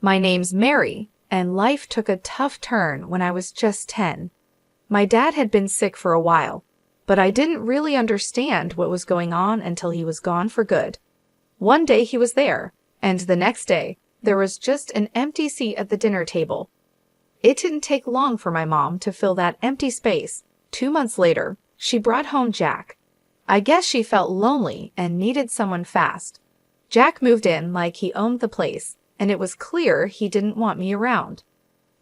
My name's Mary, and life took a tough turn when I was just 10. My dad had been sick for a while, but I didn't really understand what was going on until he was gone for good. One day he was there, and the next day, there was just an empty seat at the dinner table. It didn't take long for my mom to fill that empty space. 2 months later, she brought home Jack. I guess she felt lonely and needed someone fast. Jack moved in like he owned the place, and it was clear he didn't want me around.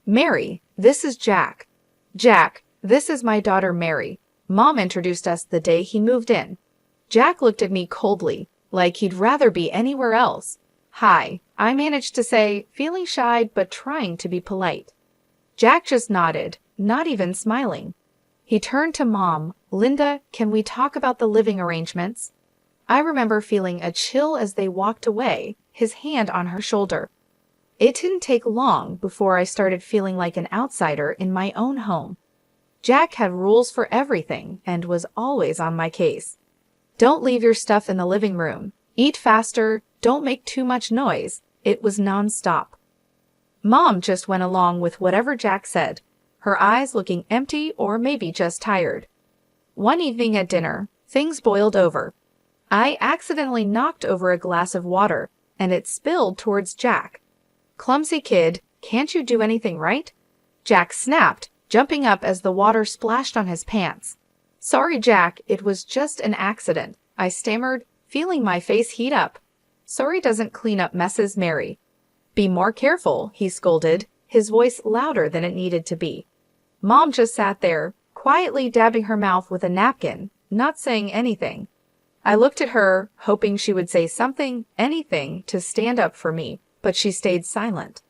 Mary, this is Jack. Jack, this is my daughter Mary. Mom introduced us the day he moved in. Jack looked at me coldly, like he'd rather be anywhere else. Hi, I managed to say, feeling shy but trying to be polite. Jack just nodded, not even smiling. He turned to Mom. Linda, can we talk about the living arrangements? I remember feeling a chill as they walked away, his hand on her shoulder. It didn't take long before I started feeling like an outsider in my own home. Jack had rules for everything and was always on my case. Don't leave your stuff in the living room. Eat faster. Don't make too much noise. It was nonstop. Mom just went along with whatever Jack said, her eyes looking empty or maybe just tired. One evening at dinner, things boiled over. I accidentally knocked over a glass of water, and it spilled towards Jack. Clumsy kid, can't you do anything right? Jack snapped, jumping up as the water splashed on his pants. Sorry, Jack, it was just an accident, I stammered, feeling my face heat up. Sorry doesn't clean up messes, Mary. Be more careful, he scolded, his voice louder than it needed to be. Mom just sat there, quietly dabbing her mouth with a napkin, not saying anything. I looked at her, hoping she would say something, anything, to stand up for me, but she stayed silent.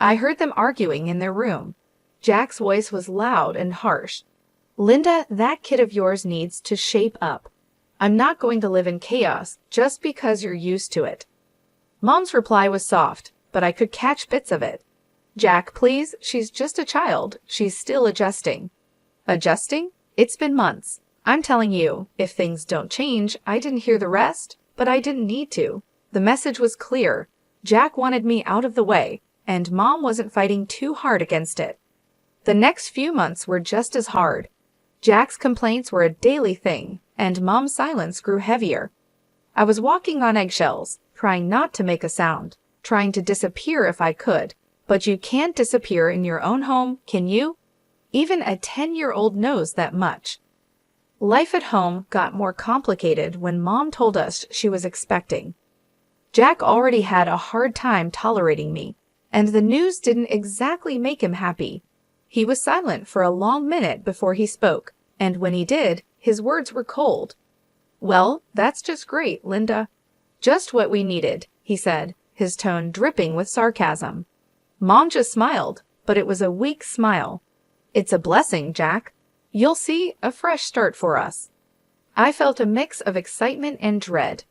I heard them arguing in their room. Jack's voice was loud and harsh. Linda, that kid of yours needs to shape up. I'm not going to live in chaos just because you're used to it. Mom's reply was soft, but I could catch bits of it. Jack, please, she's just a child. She's still adjusting. Adjusting? It's been months. I'm telling you, if things don't change, I didn't hear the rest, but I didn't need to. The message was clear. Jack wanted me out of the way, and Mom wasn't fighting too hard against it. The next few months were just as hard. Jack's complaints were a daily thing, and Mom's silence grew heavier. I was walking on eggshells, trying not to make a sound, trying to disappear if I could. But you can't disappear in your own home, can you? Even a 10-year-old knows that much. Life at home got more complicated when Mom told us she was expecting. Jack already had a hard time tolerating me, and the news didn't exactly make him happy. He was silent for a long minute before he spoke, and when he did, his words were cold. Well, that's just great, Linda. Just what we needed, he said, his tone dripping with sarcasm. Mom just smiled, but it was a weak smile. It's a blessing, Jack. You'll see, a fresh start for us. I felt a mix of excitement and dread.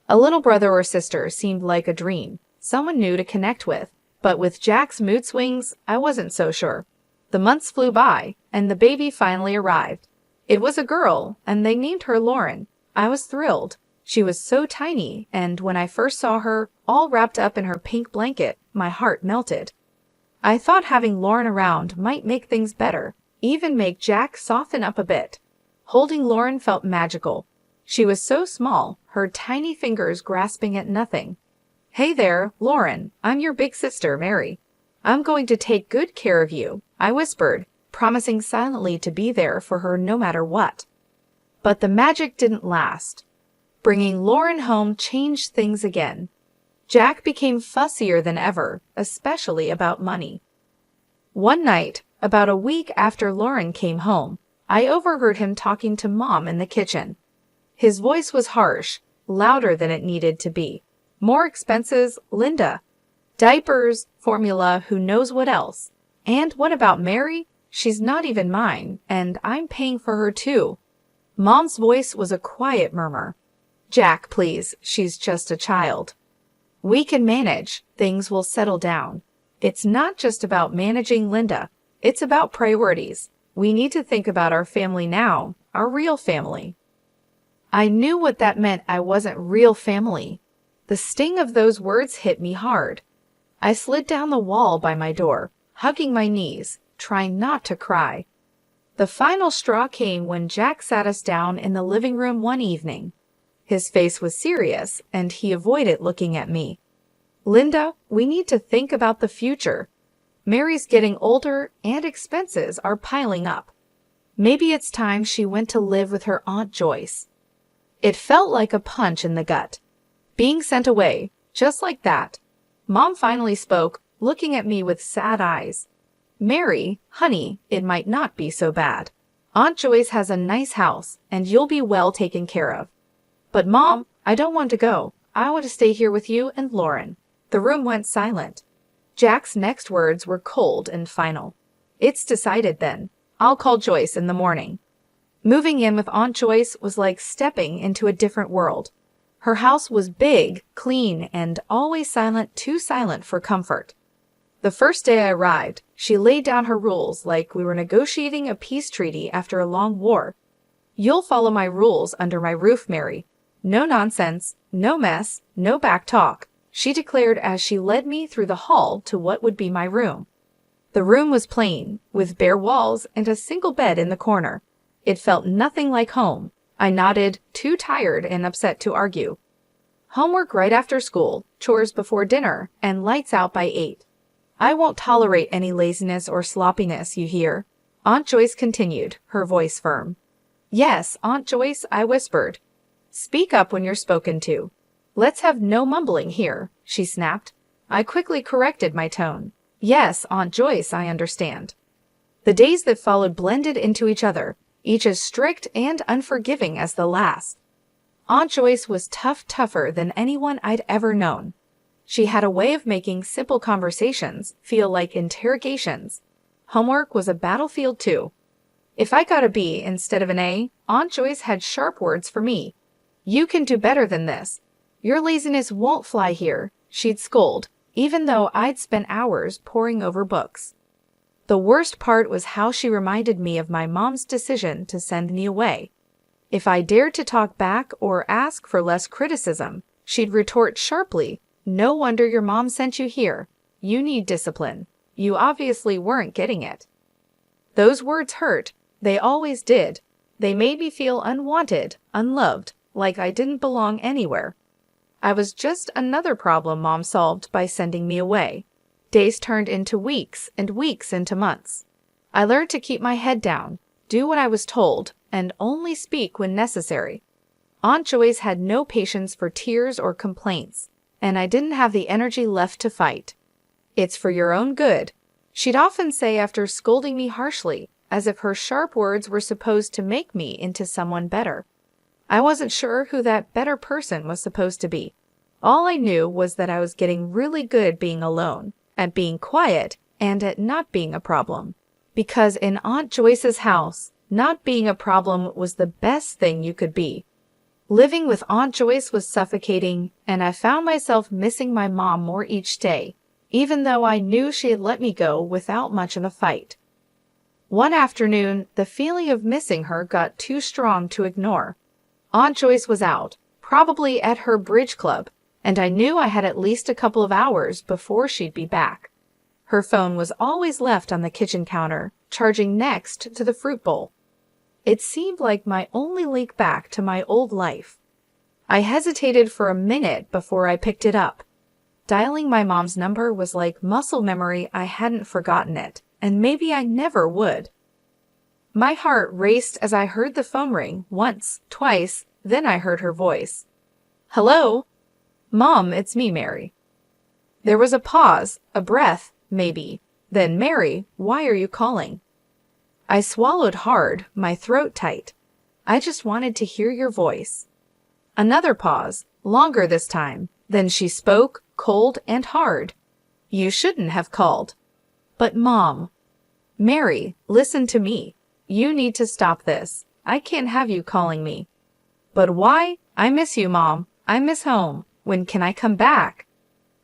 A little brother or sister seemed like a dream, someone new to connect with, but with Jack's mood swings, I wasn't so sure. The months flew by, and the baby finally arrived. It was a girl, and they named her Lauren. I was thrilled. She was so tiny, and when I first saw her, all wrapped up in her pink blanket, my heart melted. I thought having Lauren around might make things better, even make Jack soften up a bit. Holding Lauren felt magical. She was so small, her tiny fingers grasping at nothing. Hey there, Lauren, I'm your big sister, Mary. I'm going to take good care of you, I whispered, promising silently to be there for her no matter what. But the magic didn't last. Bringing Lauren home changed things again. Jack became fussier than ever, especially about money. One night, about a week after Lauren came home, I overheard him talking to Mom in the kitchen. His voice was harsh, louder than it needed to be. More expenses, Linda. Diapers, formula, who knows what else. And what about Mary? She's not even mine, and I'm paying for her too. Mom's voice was a quiet murmur. Jack, please, she's just a child. We can manage. Things will settle down. It's not just about managing Linda. It's about priorities. We need to think about our family now, our real family. I knew what that meant. I wasn't real family. The sting of those words hit me hard. I slid down the wall by my door, hugging my knees, trying not to cry. The final straw came when Jack sat us down in the living room one evening. His face was serious, and he avoided looking at me. "Linda, we need to think about the future. Mary's getting older, and expenses are piling up. Maybe it's time she went to live with her Aunt Joyce." It felt like a punch in the gut. Being sent away, just like that. Mom finally spoke, looking at me with sad eyes. "Mary, honey, it might not be so bad. Aunt Joyce has a nice house, and you'll be well taken care of." "But Mom, I don't want to go. I want to stay here with you and Lauren." The room went silent. Jack's next words were cold and final. "It's decided then. I'll call Joyce in the morning." Moving in with Aunt Joyce was like stepping into a different world. Her house was big, clean, and always silent, too silent for comfort. The first day I arrived, she laid down her rules like we were negotiating a peace treaty after a long war. "You'll follow my rules under my roof, Mary. No nonsense, no mess, no back talk," she declared as she led me through the hall to what would be my room. The room was plain, with bare walls and a single bed in the corner. It felt nothing like home. I nodded, too tired and upset to argue. "Homework right after school, chores before dinner, and lights out by 8. I won't tolerate any laziness or sloppiness, you hear?" Aunt Joyce continued, her voice firm. "Yes, Aunt Joyce," I whispered. "Speak up when you're spoken to. Let's have no mumbling here," she snapped. I quickly corrected my tone. "Yes, Aunt Joyce, I understand." The days that followed blended into each other, each as strict and unforgiving as the last. Aunt Joyce was tougher than anyone I'd ever known. She had a way of making simple conversations feel like interrogations. Homework was a battlefield too. If I got a B instead of an A, Aunt Joyce had sharp words for me. "You can do better than this. Your laziness won't fly here," she'd scold, even though I'd spent hours poring over books. The worst part was how she reminded me of my mom's decision to send me away. If I dared to talk back or ask for less criticism, she'd retort sharply, "No wonder your mom sent you here. You need discipline. You obviously weren't getting it." Those words hurt. They always did. They made me feel unwanted, unloved, like I didn't belong anywhere. I was just another problem Mom solved by sending me away. Days turned into weeks and weeks into months. I learned to keep my head down, do what I was told, and only speak when necessary. Aunt Joyce had no patience for tears or complaints, and I didn't have the energy left to fight. "It's for your own good," she'd often say after scolding me harshly, as if her sharp words were supposed to make me into someone better. I wasn't sure who that better person was supposed to be. All I knew was that I was getting really good being alone, at being quiet, and at not being a problem. Because in Aunt Joyce's house, not being a problem was the best thing you could be. Living with Aunt Joyce was suffocating, and I found myself missing my mom more each day, even though I knew she had let me go without much of a fight. One afternoon, the feeling of missing her got too strong to ignore. Aunt Joyce was out, probably at her bridge club, and I knew I had at least a couple of hours before she'd be back. Her phone was always left on the kitchen counter, charging next to the fruit bowl. It seemed like my only link back to my old life. I hesitated for a minute before I picked it up. Dialing my mom's number was like muscle memory. I hadn't forgotten it, and maybe I never would. My heart raced as I heard the phone ring once, twice, then I heard her voice. "Hello?" "Mom, it's me, Mary." There was a pause, a breath, maybe. Then, "Mary, why are you calling?" I swallowed hard, my throat tight. "I just wanted to hear your voice." Another pause, longer this time. Then she spoke, cold and hard. "You shouldn't have called." "But Mom." "Mary, listen to me. You need to stop this. I can't have you calling me." "But why? I miss you, Mom. I miss home. When can I come back?"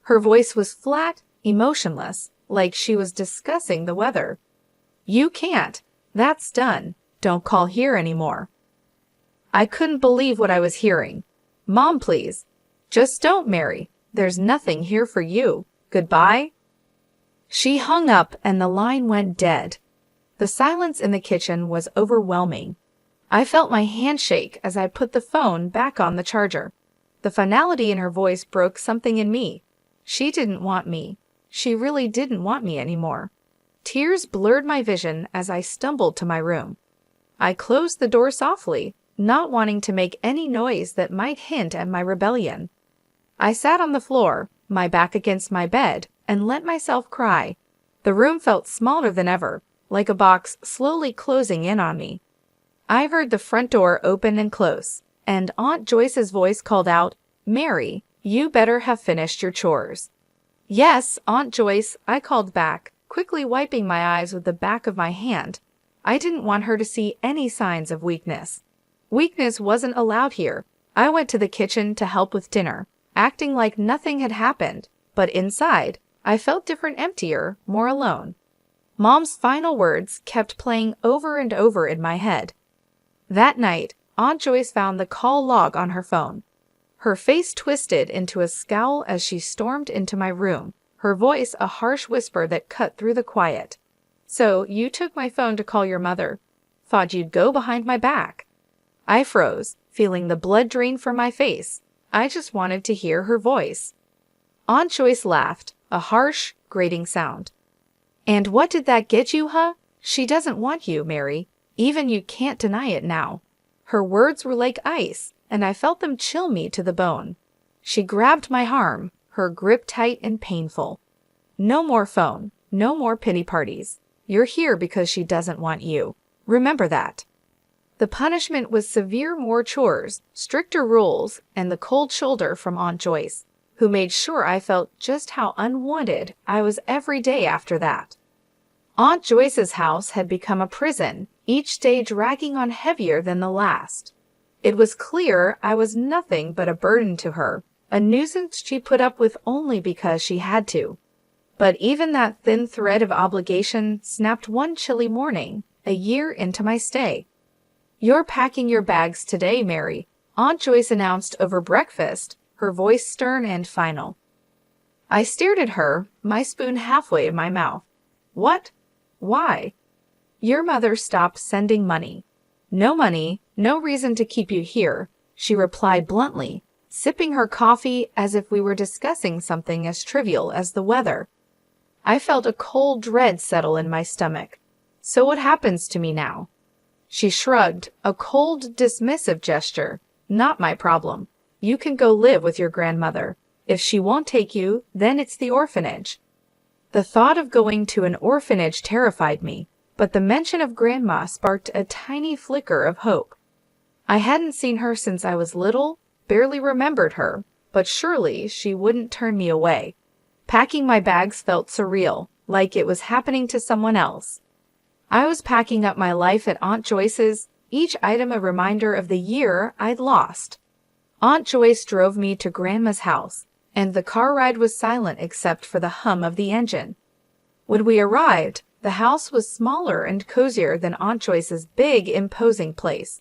Her voice was flat, emotionless, like she was discussing the weather. "You can't. That's done. Don't call here anymore." I couldn't believe what I was hearing. "Mom, please. Just don't, Mary. There's nothing here for you. Goodbye?" She hung up and the line went dead. The silence in the kitchen was overwhelming. I felt my hand shake as I put the phone back on the charger. The finality in her voice broke something in me. She didn't want me. She really didn't want me anymore. Tears blurred my vision as I stumbled to my room. I closed the door softly, not wanting to make any noise that might hint at my rebellion. I sat on the floor, my back against my bed, and let myself cry. The room felt smaller than ever, like a box slowly closing in on me. I heard the front door open and close, and Aunt Joyce's voice called out, "Mary, you better have finished your chores." "Yes, Aunt Joyce," I called back, quickly wiping my eyes with the back of my hand. I didn't want her to see any signs of weakness. Weakness wasn't allowed here. I went to the kitchen to help with dinner, acting like nothing had happened, but inside, I felt different, emptier, more alone. Mom's final words kept playing over and over in my head. That night, Aunt Joyce found the call log on her phone. Her face twisted into a scowl as she stormed into my room, her voice a harsh whisper that cut through the quiet. "So, you took my phone to call your mother. Thought you'd go behind my back." I froze, feeling the blood drain from my face. I just wanted to hear her voice. Aunt Joyce laughed, a harsh, grating sound. "And what did that get you, huh? She doesn't want you, Mary. Even you can't deny it now." Her words were like ice, and I felt them chill me to the bone. She grabbed my arm, her grip tight and painful. "No more phone, no more pity parties. You're here because she doesn't want you. Remember that." The punishment was severe, more chores, stricter rules, and the cold shoulder from Aunt Joyce, who made sure I felt just how unwanted I was every day after that. Aunt Joyce's house had become a prison, each day dragging on heavier than the last. It was clear I was nothing but a burden to her, a nuisance she put up with only because she had to. But even that thin thread of obligation snapped one chilly morning, a year into my stay. "You're packing your bags today, Mary," Aunt Joyce announced over breakfast, her voice stern and final. I stared at her, my spoon halfway in my mouth. "What? Why?" "Your mother stopped sending money." "No money, no reason to keep you here," she replied bluntly, sipping her coffee as if we were discussing something as trivial as the weather. I felt a cold dread settle in my stomach. "So what happens to me now?" She shrugged, a cold, dismissive gesture. "Not my problem. You can go live with your grandmother. If she won't take you, then it's the orphanage." The thought of going to an orphanage terrified me, but the mention of Grandma sparked a tiny flicker of hope. I hadn't seen her since I was little, barely remembered her, but surely she wouldn't turn me away. Packing my bags felt surreal, like it was happening to someone else. I was packing up my life at Aunt Joyce's, each item a reminder of the year I'd lost. Aunt Joyce drove me to Grandma's house, and the car ride was silent except for the hum of the engine. When we arrived, the house was smaller and cozier than Aunt Joyce's big, imposing place.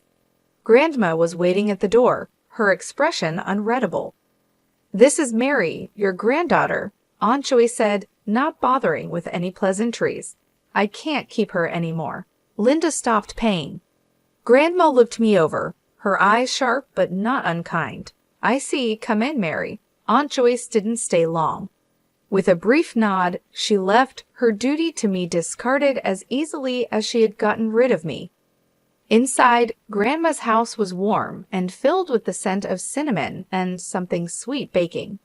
Grandma was waiting at the door, her expression unreadable. "This is Mary, your granddaughter," Aunt Joyce said, not bothering with any pleasantries. "I can't keep her anymore. Linda stopped paying." Grandma looked me over, her eyes sharp but not unkind. "I see. Come in, Mary." Aunt Joyce didn't stay long. With a brief nod, she left, her duty to me discarded as easily as she had gotten rid of me. Inside, Grandma's house was warm and filled with the scent of cinnamon and something sweet baking.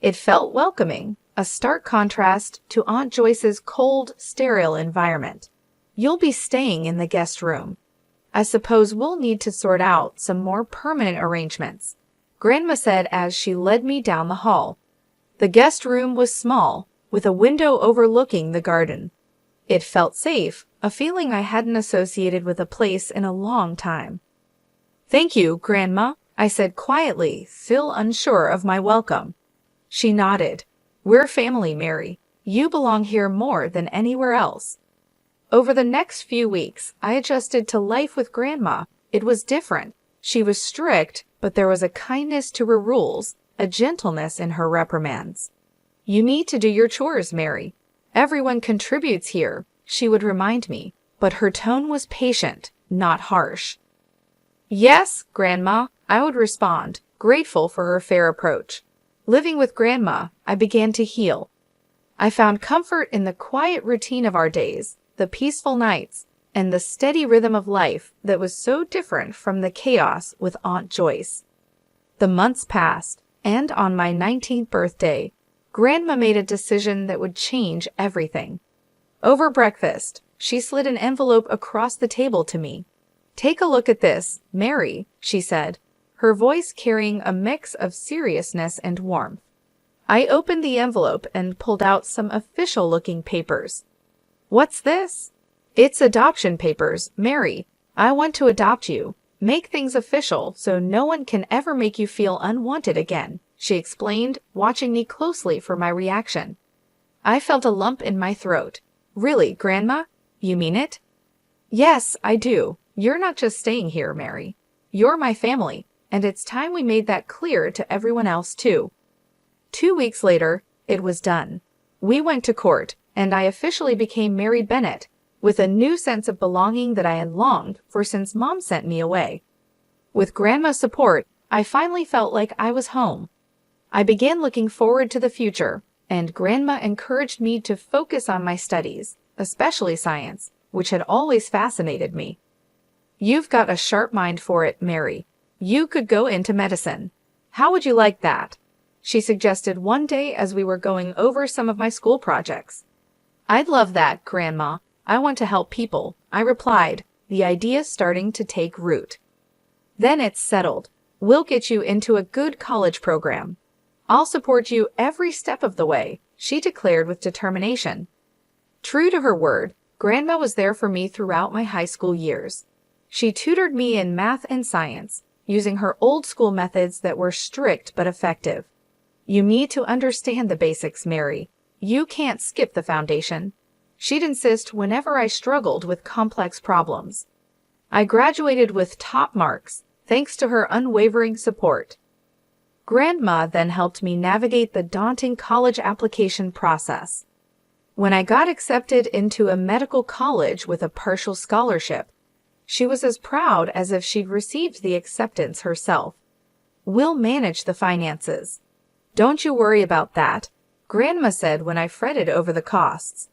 It felt welcoming, a stark contrast to Aunt Joyce's cold, sterile environment. "You'll be staying in the guest room. I suppose we'll need to sort out some more permanent arrangements," Grandma said as she led me down the hall. The guest room was small, with a window overlooking the garden. It felt safe, a feeling I hadn't associated with a place in a long time. "Thank you, Grandma," I said quietly, still unsure of my welcome. She nodded. "We're family, Mary. You belong here more than anywhere else." Over the next few weeks, I adjusted to life with Grandma. It was different. She was strict, but there was a kindness to her rules, a gentleness in her reprimands. You need to do your chores, Mary. Everyone contributes here, she would remind me, but her tone was patient, not harsh. Yes, Grandma, I would respond, grateful for her fair approach. Living with Grandma, I began to heal. I found comfort in the quiet routine of our days, the peaceful nights, and the steady rhythm of life that was so different from the chaos with Aunt Joyce. The months passed, and on my 19th birthday, Grandma made a decision that would change everything. Over breakfast, she slid an envelope across the table to me. Take a look at this, Mary, she said, her voice carrying a mix of seriousness and warmth. I opened the envelope and pulled out some official-looking papers. What's this? It's adoption papers, Mary. I want to adopt you. Make things official so no one can ever make you feel unwanted again, she explained, watching me closely for my reaction. I felt a lump in my throat. Really, Grandma? You mean it? Yes, I do. You're not just staying here, Mary. You're my family, and it's time we made that clear to everyone else, too. 2 weeks later, it was done. We went to court, and I officially became Mary Bennett, with a new sense of belonging that I had longed for since Mom sent me away. With Grandma's support, I finally felt like I was home. I began looking forward to the future, and Grandma encouraged me to focus on my studies, especially science, which had always fascinated me. You've got a sharp mind for it, Mary. You could go into medicine. How would you like that? She suggested one day as we were going over some of my school projects. I'd love that, Grandma. I want to help people, I replied, the idea starting to take root. Then it's settled. We'll get you into a good college program. I'll support you every step of the way, she declared with determination. True to her word, Grandma was there for me throughout my high school years. She tutored me in math and science, using her old-school methods that were strict but effective. You need to understand the basics, Mary. You can't skip the foundation. She'd insist whenever I struggled with complex problems. I graduated with top marks, thanks to her unwavering support. Grandma then helped me navigate the daunting college application process. When I got accepted into a medical college with a partial scholarship, she was as proud as if she'd received the acceptance herself. We'll manage the finances. Don't you worry about that, Grandma said when I fretted over the costs.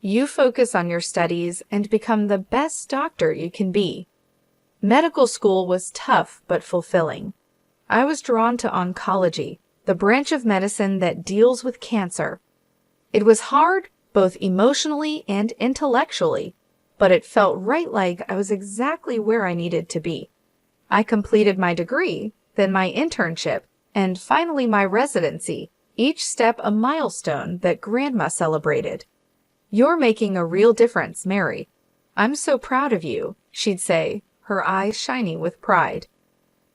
You focus on your studies and become the best doctor you can be. Medical school was tough but fulfilling. I was drawn to oncology, the branch of medicine that deals with cancer. It was hard, both emotionally and intellectually, but it felt right like I was exactly where I needed to be. I completed my degree, then my internship, and finally my residency, each step a milestone that Grandma celebrated. You're making a real difference, Mary. I'm so proud of you, she'd say, her eyes shining with pride.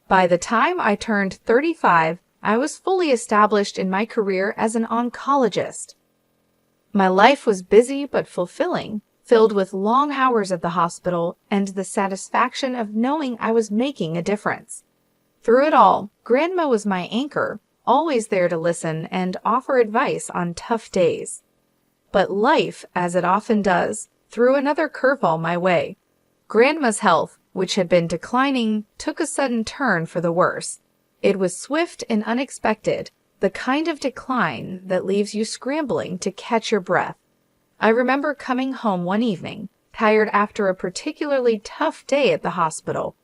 By the time I turned 35, I was fully established in my career as an oncologist. My life was busy but fulfilling, filled with long hours at the hospital and the satisfaction of knowing I was making a difference. Through it all, Grandma was my anchor, always there to listen and offer advice on tough days. But life, as it often does, threw another curveball my way. Grandma's health, which had been declining, took a sudden turn for the worse. It was swift and unexpected, the kind of decline that leaves you scrambling to catch your breath. I remember coming home one evening, tired after a particularly tough day at the hospital.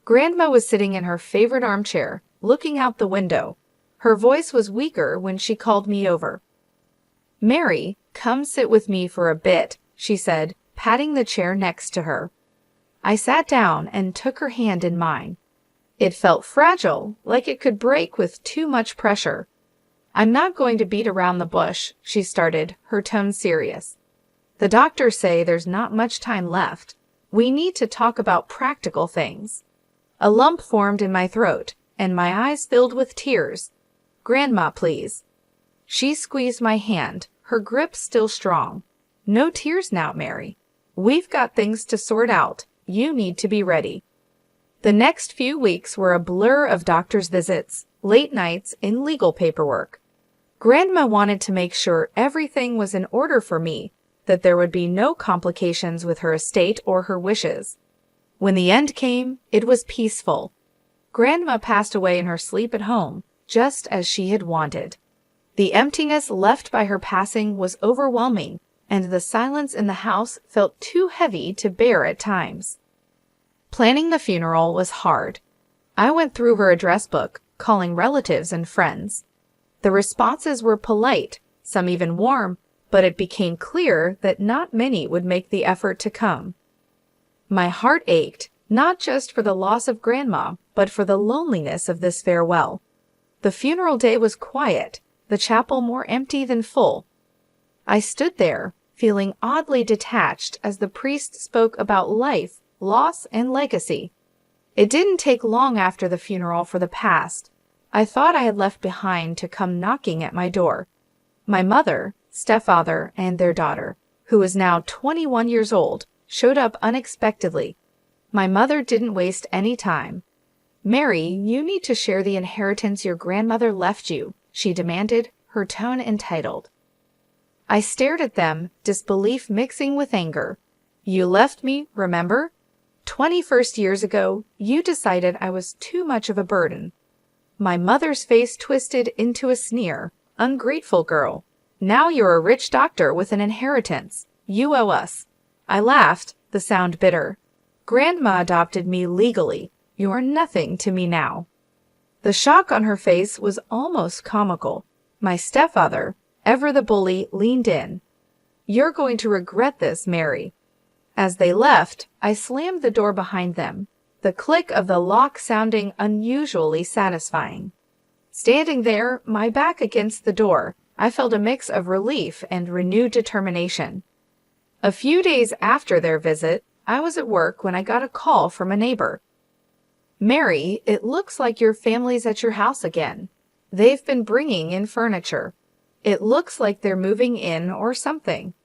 Grandma was sitting in her favorite armchair, looking out the window. Her voice was weaker when she called me over. Mary, come sit with me for a bit, she said, patting the chair next to her. I sat down and took her hand in mine. It felt fragile, like it could break with too much pressure. I'm not going to beat around the bush, she started, her tone serious. The doctors say there's not much time left. We need to talk about practical things. A lump formed in my throat, and my eyes filled with tears. Grandma, please. She squeezed my hand, her grip still strong. No tears now, Mary. We've got things to sort out. You need to be ready. The next few weeks were a blur of doctor's visits, late nights, and legal paperwork. Grandma wanted to make sure everything was in order for me, that there would be no complications with her estate or her wishes. When the end came, it was peaceful. Grandma passed away in her sleep at home, just as she had wanted. The emptiness left by her passing was overwhelming, and the silence in the house felt too heavy to bear at times. Planning the funeral was hard. I went through her address book, calling relatives and friends. The responses were polite, some even warm, but it became clear that not many would make the effort to come. My heart ached, not just for the loss of Grandma, but for the loneliness of this farewell. The funeral day was quiet, the chapel more empty than full. I stood there, feeling oddly detached as the priest spoke about life, loss, and legacy. It didn't take long after the funeral for the past I thought I had left behind to come knocking at my door. My mother, stepfather, and their daughter, who was now 21 years old, showed up unexpectedly. My mother didn't waste any time. "Mary, you need to share the inheritance your grandmother left you," she demanded, her tone entitled. I stared at them, disbelief mixing with anger. "You left me, remember? 21 years ago, you decided I was too much of a burden." My mother's face twisted into a sneer. "Ungrateful girl. Now you're a rich doctor with an inheritance. You owe us." I laughed, the sound bitter. "Grandma adopted me legally. You're nothing to me now." The shock on her face was almost comical. My stepfather, ever the bully, leaned in. "You're going to regret this, Mary." As they left, I slammed the door behind them, the click of the lock sounding unusually satisfying. Standing there, my back against the door, I felt a mix of relief and renewed determination. A few days after their visit, I was at work when I got a call from a neighbor. "Mary, it looks like your family's at your house again. They've been bringing in furniture. It looks like they're moving in or something."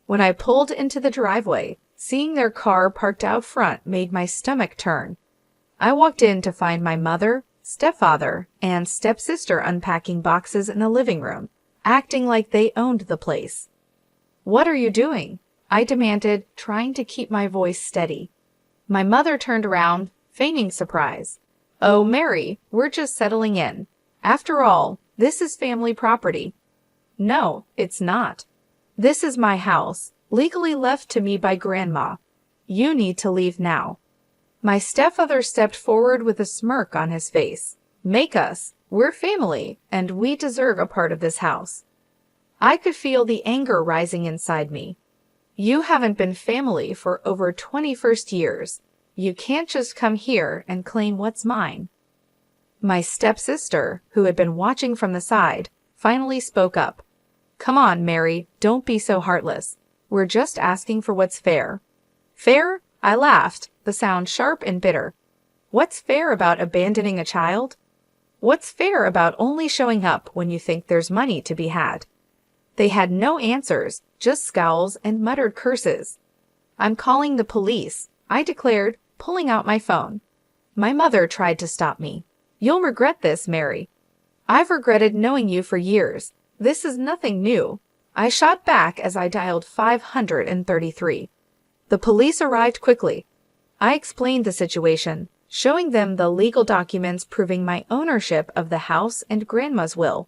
When I pulled into the driveway, seeing their car parked out front made my stomach turn. I walked in to find my mother, stepfather, and stepsister unpacking boxes in the living room, acting like they owned the place. "What are you doing?" I demanded, trying to keep my voice steady. My mother turned around, feigning surprise. "Oh, Mary, we're just settling in. After all, this is family property." "No, it's not. This is my house, legally left to me by Grandma. You need to leave now." My stepfather stepped forward with a smirk on his face. "Make us. We're family, and we deserve a part of this house." I could feel the anger rising inside me. "You haven't been family for over 21 years. You can't just come here and claim what's mine." My stepsister, who had been watching from the side, finally spoke up. "Come on, Mary, don't be so heartless. We're just asking for what's fair." "Fair?" I laughed, the sound sharp and bitter. "What's fair about abandoning a child? What's fair about only showing up when you think there's money to be had?" They had no answers, just scowls and muttered curses. "I'm calling the police," I declared, pulling out my phone. My mother tried to stop me. "You'll regret this, Mary." "I've regretted knowing you for years. This is nothing new." I shot back as I dialed 533. The police arrived quickly. I explained the situation, showing them the legal documents proving my ownership of the house and Grandma's will.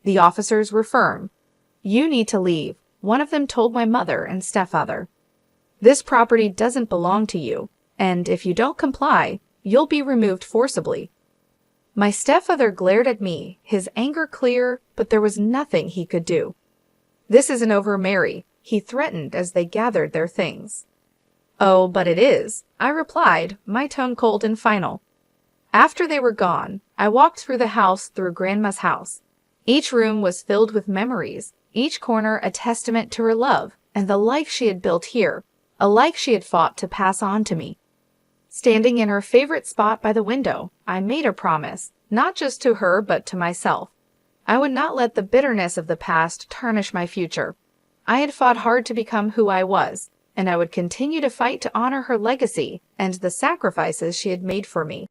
The officers were firm. "You need to leave," one of them told my mother and stepfather. "This property doesn't belong to you, and if you don't comply, you'll be removed forcibly." My stepfather glared at me, his anger clear, but there was nothing he could do. "This isn't over, Mary," he threatened as they gathered their things. "Oh, but it is," I replied, my tone cold and final. After they were gone, I walked through the house through Grandma's house. Each room was filled with memories, each corner a testament to her love and the life she had built here, a life she had fought to pass on to me. Standing in her favorite spot by the window, I made a promise, not just to her but to myself. I would not let the bitterness of the past tarnish my future. I had fought hard to become who I was, and I would continue to fight to honor her legacy and the sacrifices she had made for me.